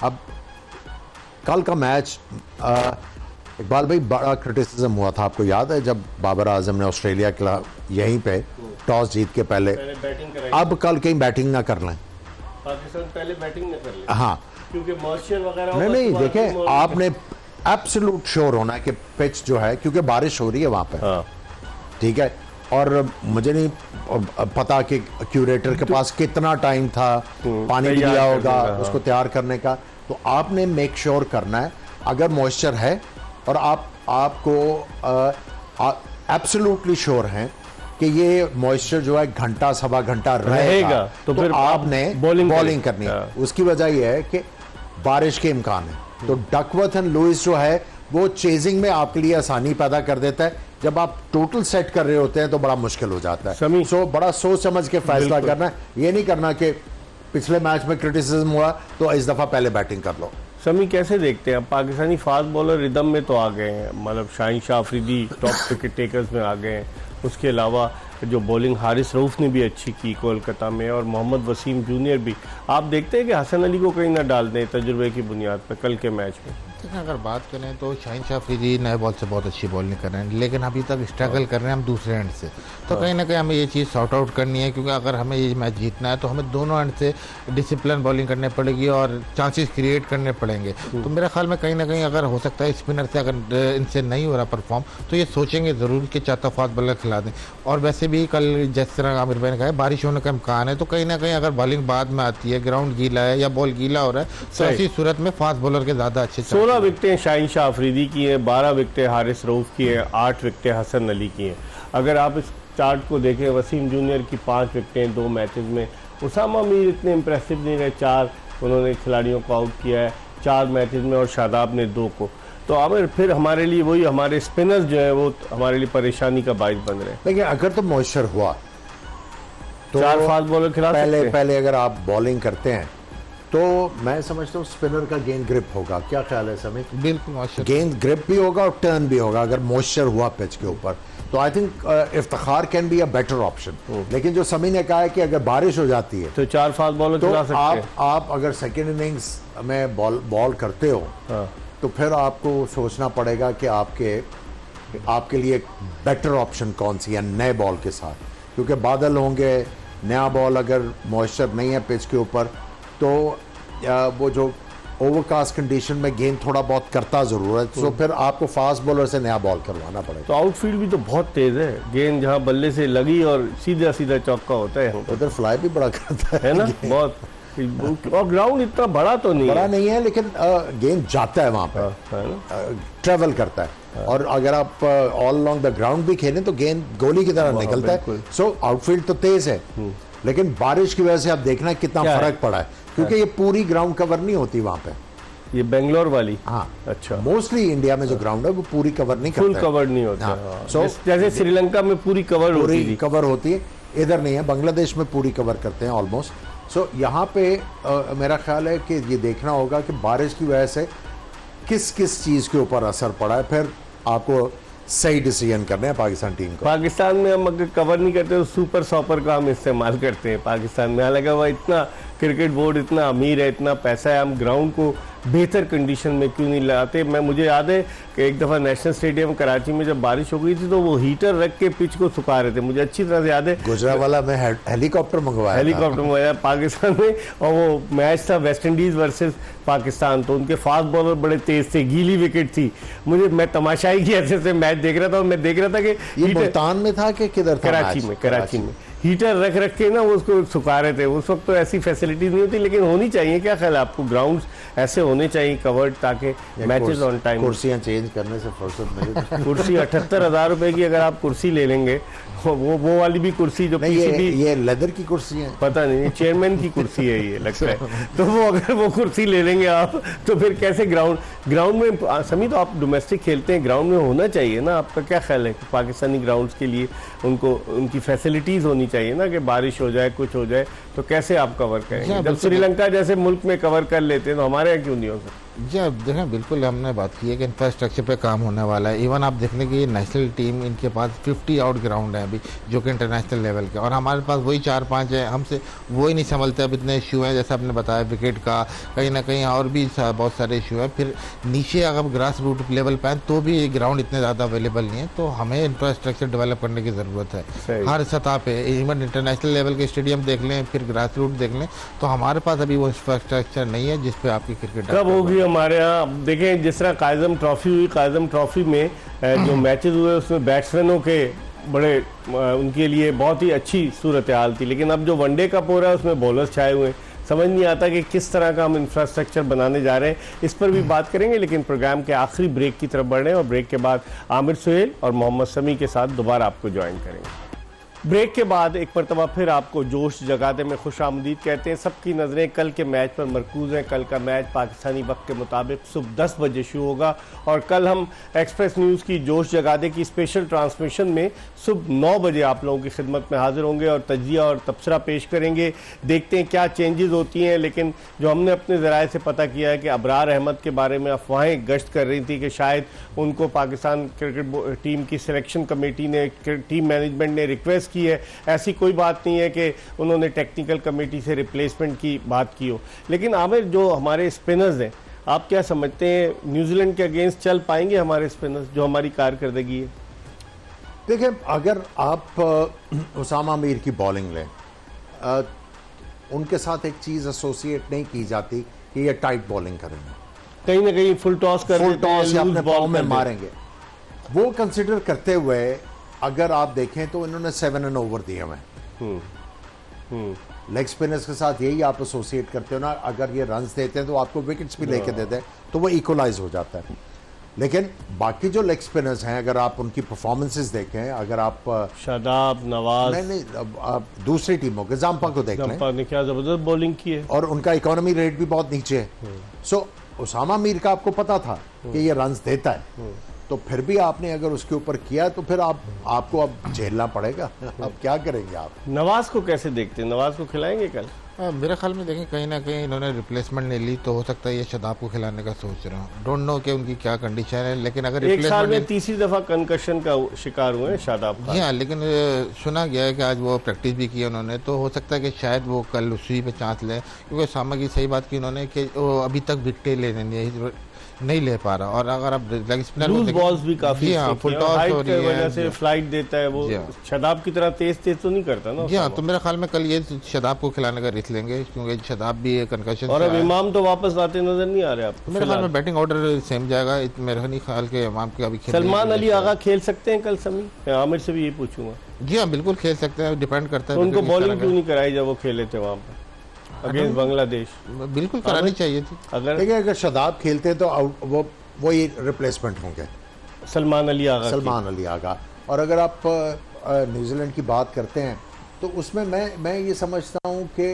अब कल का मैच इकबाल भाई बड़ा क्रिटिसिज्म हुआ था, आपको याद है जब बाबर आजम ने ऑस्ट्रेलिया के खिलाफ यहीं पे टॉस जीत के पहले अब कल कहीं बैटिंग ना कर लें, पाकिस्तान पहले बैटिंग न कर ले। हाँ क्योंकि मॉइस्चर वगैरह नहीं देखें, आपने एब्सोल्यूट श्योर होना है कि पिच जो है, क्योंकि बारिश हो रही है वहां पे, ठीक है, और मुझे नहीं पता कि क्यूरेटर के पास कितना टाइम था पानी भी दिया होगा उसको तैयार करने का, तो आपने मेक श्योर करना है अगर मॉइस्चर है और आपको एब्सोल्युटली श्योर हैं कि ये मॉइस्चर जो है घंटा सवा घंटा रहेगा तो फिर आपने बॉलिंग करनी है। उसकी वजह यह है कि बारिश के इम्कान है, तो डकवर्थ एंड लुइस जो है वो चेजिंग में आपके लिए आसानी पैदा कर देता है। जब आप टोटल सेट कर रहे होते हैं तो बड़ा मुश्किल हो जाता है। सो बड़ा सोच समझ के फैसला करना है, ये नहीं करना कि पिछले मैच में क्रिटिसिज्म हुआ तो इस दफा पहले बैटिंग कर लो। समी कैसे देखते हैं पाकिस्तानी फास्ट बॉलर रिदम में तो आ गए हैं, मतलब Shaheen Shah Afridi top wicket takers में आ गए हैं, उसके अलावा जो बॉलिंग हारिस रऊफ ने भी अच्छी की कोलकाता में, और मोहम्मद वसीम जूनियर भी। आप देखते हैं कि हसन अली को कहीं ना डाल दें तजुर्बे की बुनियाद पर कल के मैच में? अगर बात करें तो शाहीन शाह अफरीदी नए बॉल से बहुत अच्छी बॉलिंग कर रहे हैं, लेकिन अभी तक स्ट्रगल कर रहे हैं हम दूसरे एंड से, तो कहीं ना कहीं हमें ये चीज़ सॉर्ट आउट करनी है, क्योंकि अगर हमें ये मैच जीतना है तो हमें दोनों एंड से डिसिप्लिन बॉलिंग करनी पड़ेगी और चांसेस क्रिएट करने पड़ेंगे। तो मेरे ख्याल में कहीं ना कहीं अगर हो सकता है स्पिनर से अगर इनसे नहीं हो रहा परफॉर्म तो ये सोचेंगे ज़रूर कि चाहता फास्ट बॉलर खिला दें। और वैसे भी कल जिस तरह आमिर भाई ने कहा बारिश होने का इम्कान है, तो कहीं ना कहीं अगर बॉलिंग बाद में आती है, ग्राउंड गीला है या बॉल गीला हो रहा है, तो ऐसी सूरत में फास्ट बॉलर के ज़्यादा अच्छे 16 विकेटें शाहीन शाह अफरीदी की है, 12 विकेटें हारिस रऊफ की है, 8 विकेटें हसन अली की हैं। अगर आप इस चार्ट को देखें, वसीम जूनियर की 5 विकेटें 2 मैचेस में, उसामा मीर इतने इंप्रेसिव नहीं रहे, 4 उन्होंने खिलाड़ियों को आउट किया है 4 मैचेस में, और शादाब ने 2 को। तो आमिर फिर हमारे लिए वही हमारे स्पिनर्स जो है वो हमारे लिए परेशानी का बाइस बन रहे हैं। लेकिन अगर तो मॉइस्चर हुआ तो 4 फास्ट बॉलर खिला पहले अगर आप बॉलिंग करते हैं तो मैं समझता हूँ स्पिनर का गेंद ग्रिप होगा। क्या ख्याल है समीर? बिल्कुल, गेंद ग्रिप भी होगा और टर्न भी होगा अगर मॉइस्चर हुआ पिच के ऊपर, तो I think Iftikhar can be a better option. लेकिन जो समी ने कहा है कि अगर बारिश हो जाती है तो 4 फास्ट बॉलर तो खिला सकते हैं। आप अगर सेकेंड इनिंग्स में बॉल करते हो तो फिर आपको सोचना पड़ेगा कि आपके लिए बेटर ऑप्शन कौन सी है नए बॉल के साथ, क्योंकि बादल होंगे, नया बॉल अगर मॉइस्चर नहीं है पिच के ऊपर तो वो जो ओवरकास्ट कंडीशन में गेंद थोड़ा बहुत करता जरूर है, तो फिर आपको फास्ट बॉलर से नया बॉल करवाना पड़ेगा। तो आउटफील्ड भी तो बहुत तेज है, गेंद जहां बल्ले से लगी और सीधा सीधा चौका होता है, उधर फ्लाई भी बड़ा करता है ना बहुत, और ग्राउंड इतना बड़ा तो नहीं बड़ा नहीं है, लेकिन गेंद जाता है वहां पर, ट्रेवल करता है, और अगर आप ऑल अलोंग द ग्राउंड भी खेलें तो गेंद गोली की तरह निकलता है। सो आउटफील्ड तो तेज है, लेकिन बारिश की वजह से आप देखना कितना फर्क पड़ा है, क्योंकि ये पूरी ग्राउंड कवर नहीं होती वहां पे। ये बेंगलोर वाली? हाँ, अच्छा। मोस्टली इंडिया में जो ग्राउंड है वो पूरी कवर नहीं करता, फुल कवर नहीं होता। हाँ। जैसे श्रीलंका में पूरी कवर होती है, इधर नहीं है, बांग्लादेश में पूरी कवर करते हैं ऑलमोस्ट। सो यहाँ पे मेरा ख्याल है कि ये देखना होगा कि बारिश की वजह से किस किस चीज़ के ऊपर असर पड़ा है, फिर आपको सही डिसीजन करने हैं पाकिस्तान टीम को। पाकिस्तान में हम अगर कवर नहीं करते तो सुपर सॉपर का हम इस्तेमाल करते हैं पाकिस्तान में। हालांकि वह इतना क्रिकेट बोर्ड इतना अमीर है, इतना पैसा है, हम ग्राउंड को बेहतर कंडीशन में क्यों नहीं लाते? मुझे याद है कि एक दफ़ा नेशनल स्टेडियम कराची में जब बारिश हो गई थी तो वो हीटर रख के पिच को सुखा रहे थे, मुझे अच्छी तरह से याद है। गुजरावाला में हेलीकॉप्टर मंगवाया पाकिस्तान में, और वो मैच था वेस्ट इंडीज़ वर्सेस पाकिस्तान, तो उनके फास्ट बॉलर बड़े तेज थे, गीली विकेट थी। मैं तमाशाई की ऐसे से मैच देख रहा था, और मैं देख रहा था कि ये मुल्तान में था कि किधर था? कराची में हीटर रख के ना वो उसको सुखा रहे थे। उस वक्त तो ऐसी फैसिलिटी नहीं होती, लेकिन होनी चाहिए। क्या ख्याल है आपको? ग्राउंड्स ऐसे होने चाहिए कवर्ड, ताकि मैचेस ऑन टाइम। कुर्सियां चेंज करने से फुर्सत मिले। कुर्सी 78,000 रुपए की अगर आप कुर्सी ले लेंगे, वो वाली भी कुर्सी जो ये लेदर की कुर्सी है, पता नहीं, चेयरमैन की कुर्सी है ये लगता है। तो वो अगर वो कुर्सी ले लेंगे आप तो फिर कैसे ग्राउंड में समी? तो आप डोमेस्टिक खेलते हैं, ग्राउंड में होना चाहिए ना। आपका क्या ख्याल है कि पाकिस्तानी ग्राउंड्स के लिए उनकी फैसिलिटीज़ होनी चाहिए ना, कि बारिश हो जाए कुछ हो जाए तो कैसे आप कवर करेंगे? जब श्रीलंका जैसे मुल्क में कवर कर लेते हैं तो हमारे यहाँ क्यों नहीं हो सकता? जी आप देखें, बिल्कुल हमने बात की है कि इंफ्रास्ट्रक्चर पे काम होने वाला है। इवन आप देखने की नेशनल टीम, इनके पास 50 आउट ग्राउंड है अभी, जो कि इंटरनेशनल लेवल के, और हमारे पास वही 4-5 है। हमसे वो ही नहीं संभलते। अब इतने इशू हैं, जैसे आपने बताया विकेट का, कहीं ना कहीं और भी बहुत सारे इशू हैं। फिर नीचे अगर ग्रास रूट लेवल पे हैं तो भी ग्राउंड इतने ज़्यादा अवेलेबल नहीं है। तो हमें इंफ्रास्ट्रक्चर डेवलप करने की ज़रूरत है हर सतह पे। इवन इंटरनेशनल लेवल के स्टेडियम देख लें, फिर ग्रास रूट देख लें, तो हमारे पास अभी वो इंफ्रास्ट्रक्चर नहीं है जिसपे आपकी क्रिकेट कब होगी हमारे यहाँ। अब देखें जिस तरह कायजम ट्रॉफी हुई, कायजम ट्रॉफी में जो मैचेस हुए उसमें बैट्समैनों के बड़े उनके लिए बहुत ही अच्छी सूरत हाल थी, लेकिन अब जो वनडे कप हो रहा है उसमें बॉलर्स छाए हुए हैं। समझ नहीं आता कि किस तरह का हम इंफ्रास्ट्रक्चर बनाने जा रहे हैं, इस पर भी बात करेंगे। लेकिन प्रोग्राम के आखिरी ब्रेक की तरफ बढ़ रहे हैं और ब्रेक के बाद आमिर सुहेल और मोहम्मद शमी के साथ दोबारा आपको ज्वाइन करेंगे। ब्रेक के बाद एक मरतबा फिर आपको जोश जगाते में खुश आमदीद कहते हैं। सबकी नज़रें कल के मैच पर मरकूज़ हैं। कल का मैच पाकिस्तानी वक्त के मुताबिक सुबह 10 बजे शुरू होगा और कल हम एक्सप्रेस न्यूज़ की जोश जगाते की स्पेशल ट्रांसमिशन में सुबह 9 बजे आप लोगों की खिदमत में हाजिर होंगे और तजिया और तबसरा पेश करेंगे। देखते हैं क्या चेंजेस होती हैं। लेकिन जो हमने अपने ज़राए से पता किया है कि अबरार अहमद के बारे में अफवाहें गश्त कर रही थी कि शायद उनको पाकिस्तान क्रिकेट टीम की सिलेक्शन कमेटी ने, टीम मैनेजमेंट ने रिक्वेस्ट की है। ऐसी कोई बात नहीं है कि उन्होंने टेक्निकल कमेटी से रिप्लेसमेंट की बात की हो। लेकिन आमिर, जो हमारे स्पिनर्स हैं, आप क्या समझते हैं न्यूजीलैंड के अगेंस्ट चल पाएंगे हमारे स्पिनर्स, जो हमारी कारकर्दगी है? देखिए, अगर आप उसामा मीर की बॉलिंग लें, उनके साथ एक चीज़ एसोसिएट नहीं की जाती कि ये टाइट बॉलिंग करेंगे, कहीं ना कहीं फुल टॉस या अपने बॉल में मारेंगे। वो कंसिडर करते हुए अगर आप देखें तो इन्होंने 7 रन ओवर दिए हुए। लेग स्पिनर्स के साथ यही आप एसोसिएट करते हो ना, अगर ये रन्स देते हैं तो आपको विकेट्स भी लेके देते हैं, तो वो इक्वलाइज हो जाता है। लेकिन बाकी जो लेग स्पिनर्स हैं, अगर आप उनकी परफॉर्मेंसेस देखें, अगर आप शादाब, नवाज, नहीं आप दूसरी टीमों के जाम्पा को देख लें, जाम्पा ने क्या जबरदस्त बॉलिंग की है और उनका इकोनॉमी रेट भी बहुत नीचे है। सो उसामा मीर का आपको पता था कि ये रन्स देता है, तो फिर भी आपने अगर उसके ऊपर किया तो फिर आपको अब झेलना पड़ेगा। अब क्या करेंगे आप? नवाज को कैसे देखते हैं? नवाज को खिलाएंगे कल? मेरे ख्याल में देखें, कहीं ना कहीं इन्होंने रिप्लेसमेंट नहीं ली, तो हो सकता है ये शदाब को खिलाने का सोच रहा हूँ। डोंट नो कि उनकी क्या कंडीशन है, लेकिन अगर एक साल में तीसरी दफा कंकशन का शिकार हुए हैं शादाब। जी हाँ, लेकिन सुना गया है कि आज वो प्रैक्टिस भी की उन्होंने, तो हो सकता है कि शायद वो कल उसी पे चांस लें, क्योंकि सामा की सही बात की उन्होंने कि वो अभी तक विकेट लेने नहीं ले पा रहा। और अगर आप लेग स्पिनर लूज बॉल्स भी काफी फुल टॉस हो रही वजह से फ्लाइट देता है, वो शदाब की तरह तेज तो नहीं करता ना। जी हाँ, तो मेरे ख्याल में कल ये शदाब को खिलाने का रिस्क लेंगे, क्योंकि शदाब भी कंकशन। और अब इमाम तो वापस आते नजर नहीं आ रहे आपको? मेरे ख्याल में बैटिंग ऑर्डर सेम जाएगा। मेरे नहीं ख्याल के इमाम के अभी सलमान अली आगा खेल सकते हैं कल? समी, मैं आमिर से भी यही पूछूंगा। जी हाँ, बिल्कुल खेल सकते हैं, डिपेंड करता है। उनको बॉलिंग क्यों नहीं कराई जब वो खेले थे वहाँ पर अगेंस्ट बांग्लादेश? बिल्कुल करानी चाहिए थी। अगर शदाब खेलते तो वही रिप्लेसमेंट होंगे, सलमान अली आगा। और अगर आप न्यूजीलैंड की बात करते हैं तो उसमें मैं ये समझता हूँ कि